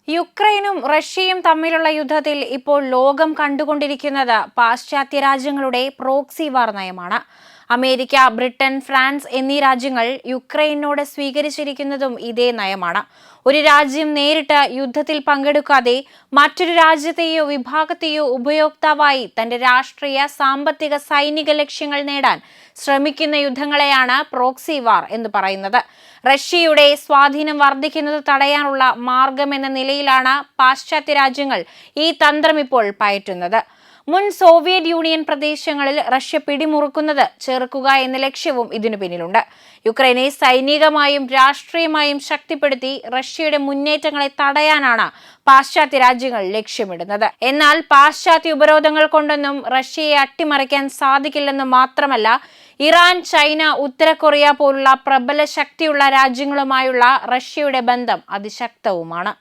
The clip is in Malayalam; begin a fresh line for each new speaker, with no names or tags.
യുക്രൈനും റഷ്യയും തമ്മിലുള്ള യുദ്ധത്തിൽ ഇപ്പോൾ ലോകം കണ്ടുകൊണ്ടിരിക്കുന്നത് പാശ്ചാത്യ രാജ്യങ്ങളുടെ പ്രോക്സി വാർ നയമാണ്. അമേരിക്ക, ബ്രിട്ടൻ, ഫ്രാൻസ് എന്നീ രാജ്യങ്ങൾ യുക്രൈനോട് സ്വീകരിച്ചിരിക്കുന്നതും ഇതേ നയമാണ്. ഒരു രാജ്യം നേരിട്ട് യുദ്ധത്തിൽ പങ്കെടുക്കാതെ മറ്റൊരു രാജ്യത്തെയോ വിഭാഗത്തെയോ ഉപയോക്താവായി തന്റെ രാഷ്ട്രീയ, സാമ്പത്തിക, സൈനിക ലക്ഷ്യങ്ങൾ നേടാൻ ശ്രമിക്കുന്ന യുദ്ധങ്ങളെയാണ് പ്രോക്സി വാർ എന്ന് പറയുന്നത്. റഷ്യയുടെ സ്വാധീനം വർദ്ധിക്കുന്നത് തടയാനുള്ള മാർഗം എന്ന നിലയിലാണ് പാശ്ചാത്യ രാജ്യങ്ങൾ ഈ തന്ത്രം ഇപ്പോൾ പയറ്റുന്നത്. മുൻ സോവിയറ്റ് യൂണിയൻ പ്രദേശങ്ങളിൽ റഷ്യ പിടിമുറുക്കുന്നത് ചെറുക്കുക എന്ന ലക്ഷ്യവും ഇതിനു പിന്നിലുണ്ട്. യുക്രൈനെ സൈനികമായും രാഷ്ട്രീയമായും ശക്തിപ്പെടുത്തി റഷ്യയുടെ മുന്നേറ്റങ്ങളെ തടയാനാണ് പാശ്ചാത്യ രാജ്യങ്ങൾ ലക്ഷ്യമിടുന്നത്. എന്നാൽ പാശ്ചാത്യ ഉപരോധങ്ങൾ കൊണ്ടൊന്നും റഷ്യയെ അട്ടിമറിക്കാൻ സാധിക്കില്ലെന്ന് മാത്രമല്ല, ഇറാൻ, ചൈന, ഉത്തര കൊറിയ പോലുള്ള പ്രബല ശക്തിയുള്ള രാജ്യങ്ങളുമായുള്ള റഷ്യയുടെ ബന്ധം അതിശക്തവുമാണ്.